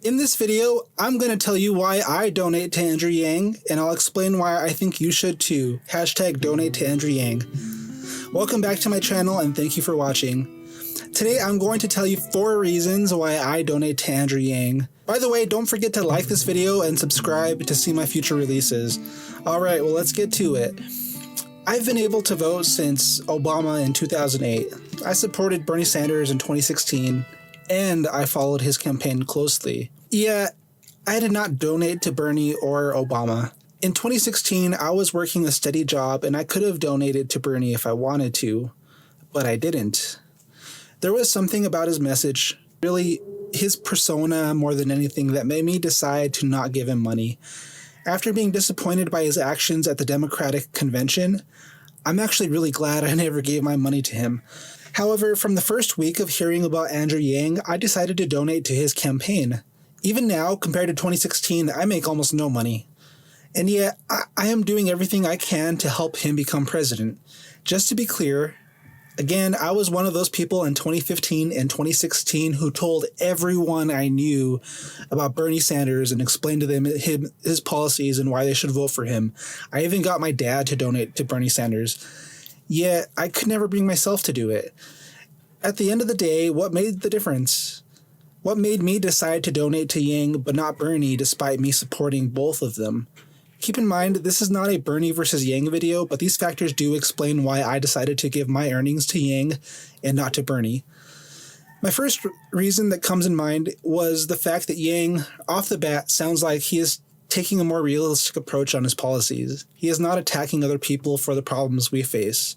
In this video, I'm going to tell you why I donate to Andrew Yang, and I'll explain why I think you should too. Hashtag donate to Andrew Yang. Welcome back to my channel and thank you for watching. Today I'm going to tell you 4 reasons why I donate to Andrew Yang. By the way, don't forget to like this video and subscribe to see my future releases. Alright, well let's get to it. I've been able to vote since Obama in 2008. I supported Bernie Sanders in 2016, and I followed his campaign closely. Yeah, I did not donate to Bernie or Obama. In 2016, I was working a steady job and I could have donated to Bernie if I wanted to, but I didn't. There was something about his message, really his persona more than anything, that made me decide to not give him money. After being disappointed by his actions at the Democratic convention, I'm actually really glad I never gave my money to him. However, from the first week of hearing about Andrew Yang, I decided to donate to his campaign. Even now, compared to 2016, I make almost no money. And yet, I am doing everything I can to help him become president. Just to be clear, again, I was one of those people in 2015 and 2016 who told everyone I knew about Bernie Sanders and explained to them his policies and why they should vote for him. I even got my dad to donate to Bernie Sanders. Yet, I could never bring myself to do it. At the end of the day, what made the difference? What made me decide to donate to Yang but not Bernie despite me supporting both of them? Keep in mind, this is not a Bernie versus Yang video, but these factors do explain why I decided to give my earnings to Yang and not to Bernie. My first reason that comes in mind was the fact that Yang, off the bat, sounds like he is taking a more realistic approach on his policies. He is not attacking other people for the problems we face.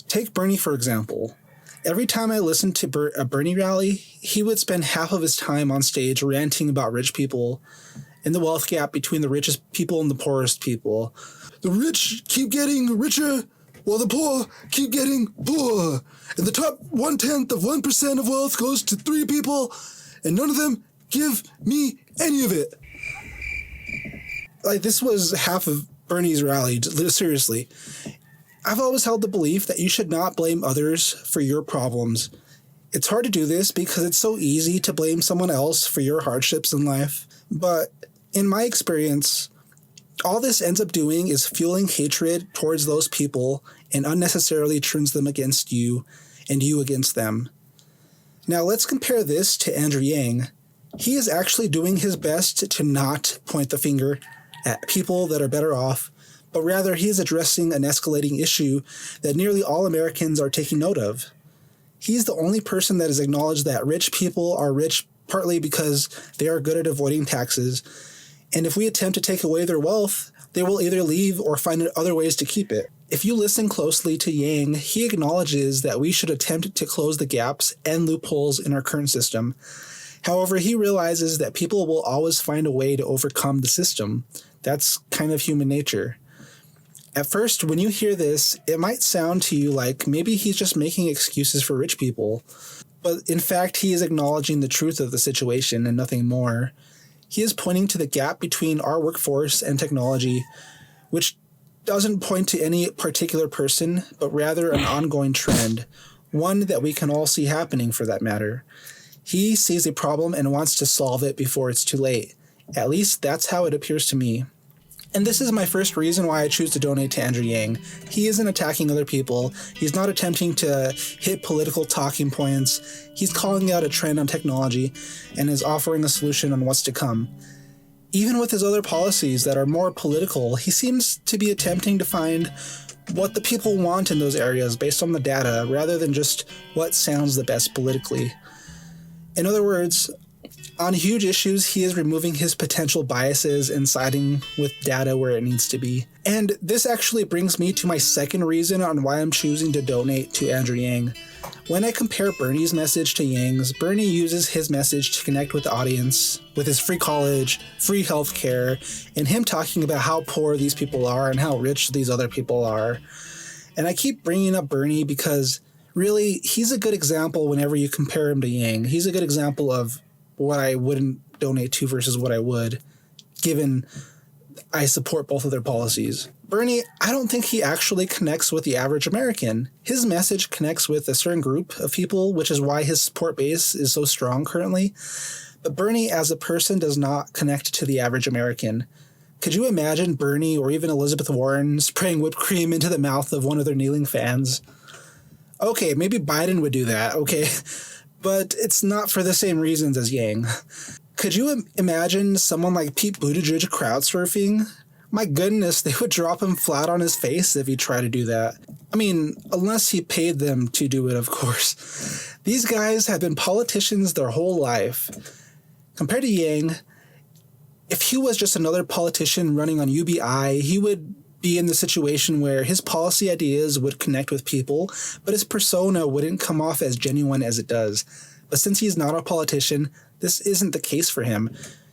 Take Bernie, for example. Every time I listened to a Bernie rally, he would spend half of his time on stage ranting about rich people and the wealth gap between the richest people and the poorest people. The rich keep getting richer, while the poor keep getting poorer. And the top 1/10 of 1% of wealth goes to 3 people, and none of them give me any of it. Like, this was half of Bernie's rally, seriously. I've always held the belief that you should not blame others for your problems. It's hard to do this because it's so easy to blame someone else for your hardships in life. But in my experience, all this ends up doing is fueling hatred towards those people and unnecessarily turns them against you and you against them. Now let's compare this to Andrew Yang. He is actually doing his best to not point the finger at people that are better off, but rather he is addressing an escalating issue that nearly all Americans are taking note of. He's the only person that has acknowledged that rich people are rich partly because they are good at avoiding taxes, and if we attempt to take away their wealth, they will either leave or find other ways to keep it. If you listen closely to Yang, he acknowledges that we should attempt to close the gaps and loopholes in our current system. However, he realizes that people will always find a way to overcome the system. That's kind of human nature. At first, when you hear this, it might sound to you like maybe he's just making excuses for rich people. But in fact, he is acknowledging the truth of the situation and nothing more. He is pointing to the gap between our workforce and technology, which doesn't point to any particular person, but rather an ongoing trend, one that we can all see happening for that matter. He sees a problem and wants to solve it before it's too late. At least that's how it appears to me. And this is my first reason why I choose to donate to Andrew Yang. He isn't attacking other people. He's not attempting to hit political talking points. He's calling out a trend on technology and is offering a solution on what's to come. Even with his other policies that are more political, he seems to be attempting to find what the people want in those areas based on the data rather than just what sounds the best politically. In other words, on huge issues, he is removing his potential biases and siding with data where it needs to be. And this actually brings me to my second reason on why I'm choosing to donate to Andrew Yang. When I compare Bernie's message to Yang's, Bernie uses his message to connect with the audience, with his free college, free healthcare, and him talking about how poor these people are and how rich these other people are. And I keep bringing up Bernie because really, he's a good example whenever you compare him to Yang. He's a good example of what I wouldn't donate to versus what I would, given I support both of their policies. Bernie, I don't think he actually connects with the average American. His message connects with a certain group of people, which is why his support base is so strong currently. But Bernie as a person does not connect to the average American. Could you imagine Bernie or even Elizabeth Warren spraying whipped cream into the mouth of one of their kneeling fans? Okay, maybe Biden would do that, okay? But it's not for the same reasons as Yang. Could you imagine someone like Pete Buttigieg crowd surfing? My goodness, they would drop him flat on his face if he tried to do that. I mean, unless he paid them to do it, of course. These guys have been politicians their whole life. Compared to Yang, if he was just another politician running on UBI, he would be in the situation where his policy ideas would connect with people, but his persona wouldn't come off as genuine as it does. But since he's not a politician, this isn't the case for him.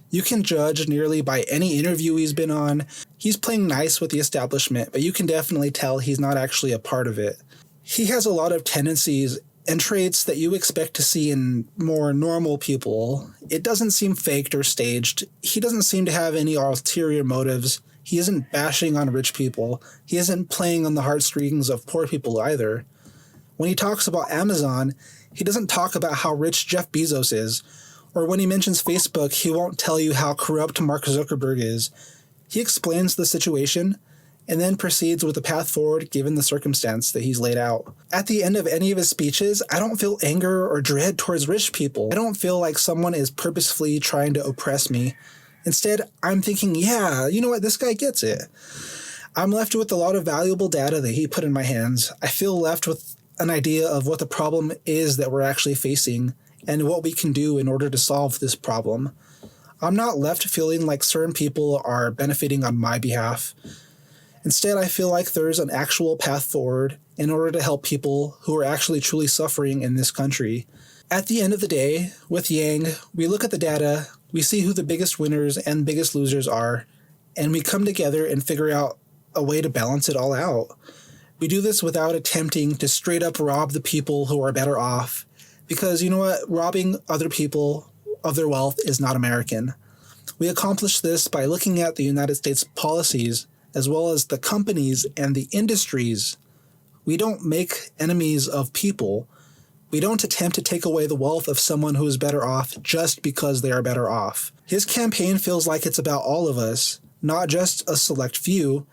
You can judge nearly by any interview he's been on. He's playing nice with the establishment, but you can definitely tell he's not actually a part of it. He has a lot of tendencies and traits that you expect to see in more normal people. It doesn't seem faked or staged. He doesn't seem to have any ulterior motives. He isn't bashing on rich people. He isn't playing on the heartstrings of poor people either. When he talks about Amazon, he doesn't talk about how rich Jeff Bezos is. Or when he mentions Facebook, he won't tell you how corrupt Mark Zuckerberg is. He explains the situation and then proceeds with the path forward given the circumstance that he's laid out. At the end of any of his speeches, I don't feel anger or dread towards rich people. I don't feel like someone is purposefully trying to oppress me. Instead, I'm thinking, yeah, you know what, this guy gets it. I'm left with a lot of valuable data that he put in my hands. I feel left with an idea of what the problem is that we're actually facing and what we can do in order to solve this problem. I'm not left feeling like certain people are benefiting on my behalf. Instead, I feel like there's an actual path forward in order to help people who are actually truly suffering in this country. At the end of the day, with Yang, we look at the data, we see who the biggest winners and biggest losers are, and we come together and figure out a way to balance it all out. We do this without attempting to straight up rob the people who are better off. Because you know what? Robbing other people of their wealth is not American. We accomplish this by looking at the United States policies, as well as the companies and the industries. We don't make enemies of people. We don't attempt to take away the wealth of someone who is better off just because they are better off. His campaign feels like it's about all of us, not just a select few.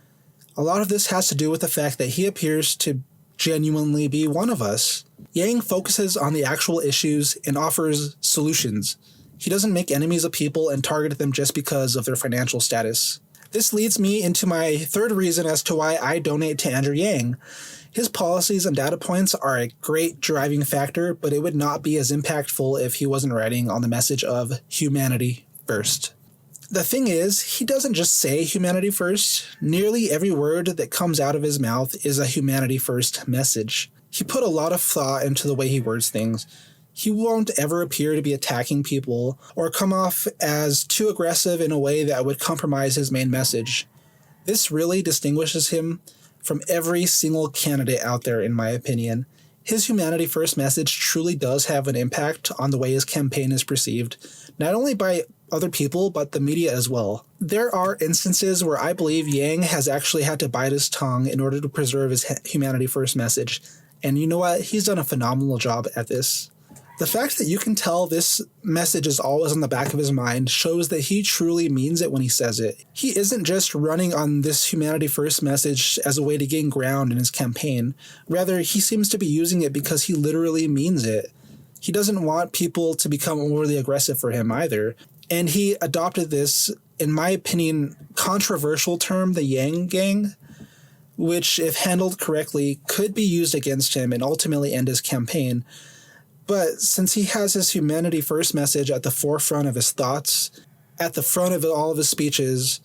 A lot of this has to do with the fact that he appears to genuinely be one of us. Yang focuses on the actual issues and offers solutions. He doesn't make enemies of people and target them just because of their financial status. This leads me into my third reason as to why I donate to Andrew Yang. His policies and data points are a great driving factor, but it would not be as impactful if he wasn't writing on the message of humanity first. The thing is, he doesn't just say humanity first. Nearly every word that comes out of his mouth is a humanity first message. He put a lot of thought into the way he words things. He won't ever appear to be attacking people or come off as too aggressive in a way that would compromise his main message. This really distinguishes him from every single candidate out there, in my opinion. His humanity first message truly does have an impact on the way his campaign is perceived, not only by other people, but the media as well. There are instances where I believe Yang has actually had to bite his tongue in order to preserve his humanity first message. And you know what? He's done a phenomenal job at this. The fact that you can tell this message is always on the back of his mind shows that he truly means it when he says it. He isn't just running on this humanity first message as a way to gain ground in his campaign. Rather, he seems to be using it because he literally means it. He doesn't want people to become overly aggressive for him either. And he adopted this, in my opinion, controversial term, the Yang Gang, which, if handled correctly, could be used against him and ultimately end his campaign. But since he has his humanity first message at the forefront of his thoughts, at the front of all of his speeches,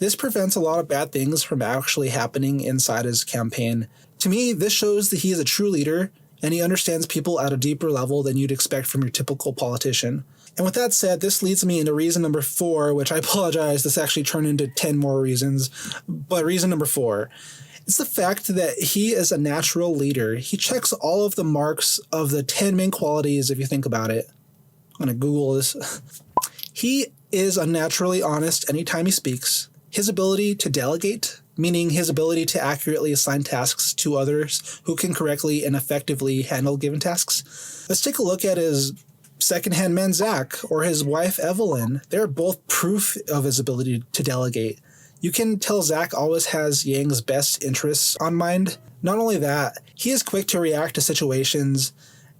this prevents a lot of bad things from actually happening inside his campaign. To me, this shows that he is a true leader, and he understands people at a deeper level than you'd expect from your typical politician. And with that said, this leads me into reason number 4, which I apologize, this actually turned into 10 more reasons. But reason number 4, it's the fact that he is a natural leader. He checks all of the marks of the 10 main qualities, if you think about it. I'm going to Google this. He is unnaturally honest anytime he speaks. His ability to delegate, meaning his ability to accurately assign tasks to others who can correctly and effectively handle given tasks. Let's take a look at his second-hand man, Zach, or his wife, Evelyn. They're both proof of his ability to delegate. You can tell Zach always has Yang's best interests on mind. Not only that, he is quick to react to situations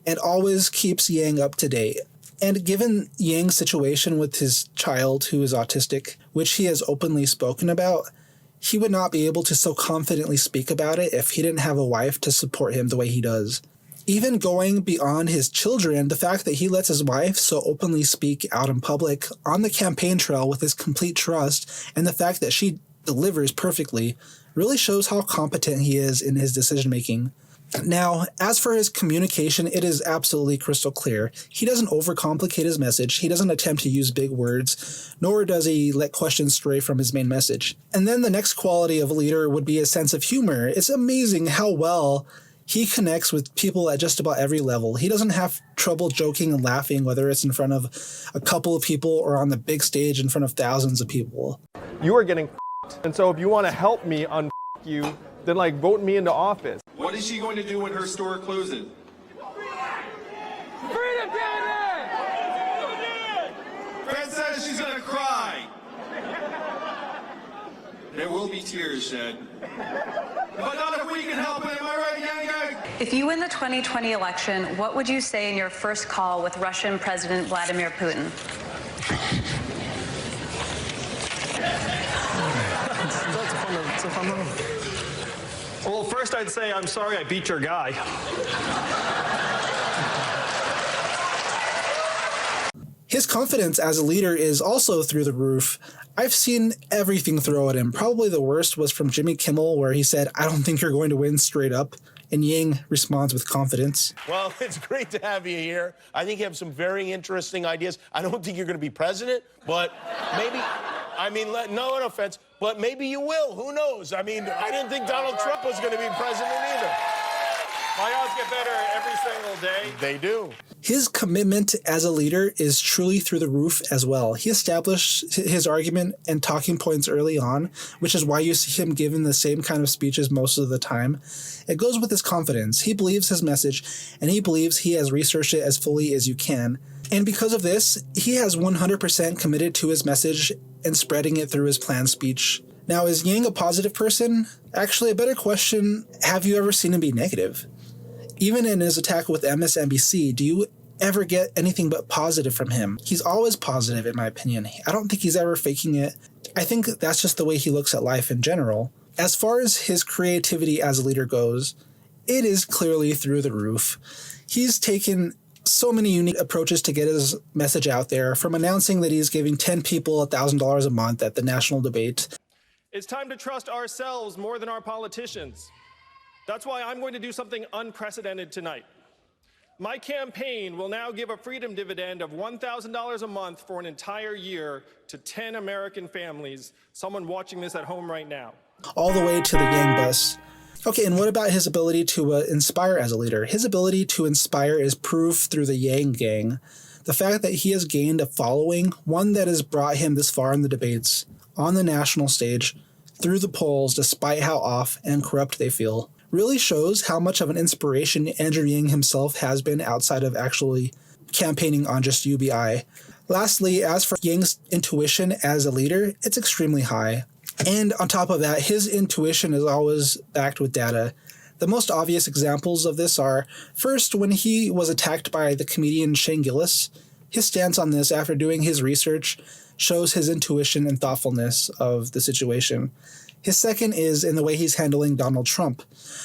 and always keeps Yang up to date. And given Yang's situation with his child who is autistic, which he has openly spoken about, he would not be able to so confidently speak about it if he didn't have a wife to support him the way he does. Even going beyond his children, the fact that he lets his wife so openly speak out in public on the campaign trail with his complete trust, and the fact that she delivers perfectly, really shows how competent he is in his decision-making. Now, as for his communication, it is absolutely crystal clear. He doesn't overcomplicate his message, he doesn't attempt to use big words, nor does he let questions stray from his main message. And then the next quality of a leader would be a sense of humor. It's amazing how well he connects with people at just about every level. He doesn't have trouble joking and laughing, whether it's in front of a couple of people or on the big stage in front of thousands of people. You are getting f***ed. And so if you want to help me un you, then vote me into office. What is she going to do when her store closes? Freedom, Canada! Fred says she's going to cry. There will be tears shed. But not if we can help it. Am I right, young guy? If you win the 2020 election, what would you say in your first call with Russian President Vladimir Putin? It's a fun moment. Well, first I'd say, I'm sorry I beat your guy. His confidence as a leader is also through the roof. I've seen everything throw at him. Probably the worst was from Jimmy Kimmel, where he said, "I don't think you're going to win," straight up. And Yang responds with confidence. Well, it's great to have you here. I think you have some very interesting ideas. I don't think you're going to be president, but maybe, no offense, but maybe you will. Who knows? I didn't think Donald Trump was going to be president either. My odds get better every single day. They do. His commitment as a leader is truly through the roof as well. He established his argument and talking points early on, which is why you see him giving the same kind of speeches most of the time. It goes with his confidence. He believes his message, and he believes he has researched it as fully as you can. And because of this, he has 100% committed to his message and spreading it through his planned speech. Now, is Yang a positive person? Actually, a better question, have you ever seen him be negative? Even in his attack with MSNBC, do you ever get anything but positive from him? He's always positive, in my opinion. I don't think he's ever faking it. I think that's just the way he looks at life in general. As far as his creativity as a leader goes, it is clearly through the roof. He's taken so many unique approaches to get his message out there, from announcing that he's giving 10 people $1,000 a month at the national debate. It's time to trust ourselves more than our politicians. That's why I'm going to do something unprecedented tonight. My campaign will now give a freedom dividend of $1,000 a month for an entire year to 10 American families, someone watching this at home right now. All the way to the Yang bus. Okay, and what about his ability to inspire as a leader? His ability to inspire is proof through the Yang gang. The fact that he has gained a following, one that has brought him this far in the debates, on the national stage, through the polls, despite how off and corrupt they feel, really shows how much of an inspiration Andrew Yang himself has been outside of actually campaigning on just UBI. Lastly, as for Yang's intuition as a leader, it's extremely high. And on top of that, his intuition is always backed with data. The most obvious examples of this are, first, when he was attacked by the comedian Shane Gillis, his stance on this after doing his research shows his intuition and thoughtfulness of the situation. His second is in the way he's handling Donald Trump.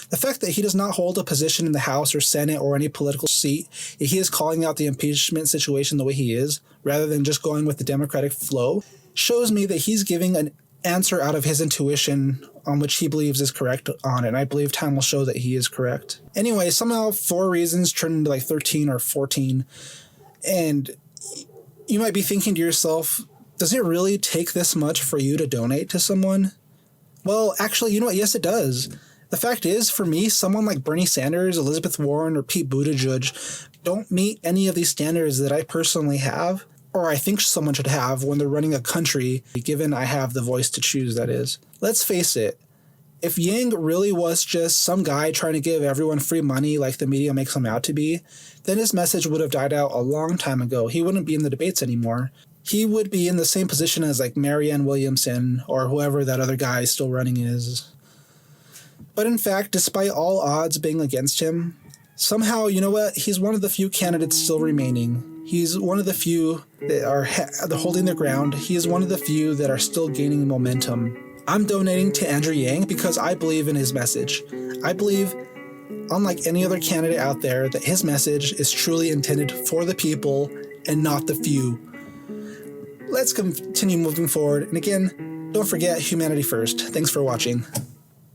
The fact that he does not hold a position in the House or Senate or any political seat, he is calling out the impeachment situation the way he is, rather than just going with the Democratic flow, shows me that he's giving an answer out of his intuition on which he believes is correct on it, and I believe time will show that he is correct. Anyway, somehow 4 reasons turned into 13 or 14, and you might be thinking to yourself, does it really take this much for you to donate to someone? Well, actually, you know what? Yes, it does. The fact is, for me, someone like Bernie Sanders, Elizabeth Warren, or Pete Buttigieg don't meet any of these standards that I personally have, or I think someone should have when they're running a country, given I have the voice to choose, that is. Let's face it, If Yang really was just some guy trying to give everyone free money like the media makes him out to be, then his message would have died out a long time ago. He wouldn't be in the debates anymore. He would be in the same position as like Marianne Williamson or whoever that other guy still running is. But in fact, despite all odds being against him, somehow, you know what? He's one of the few candidates still remaining. He's one of the few that are holding their ground. He is one of the few that are still gaining momentum. I'm donating to Andrew Yang because I believe in his message. I believe, unlike any other candidate out there, that his message is truly intended for the people and not the few. Let's continue moving forward. And again, don't forget humanity first. Thanks for watching.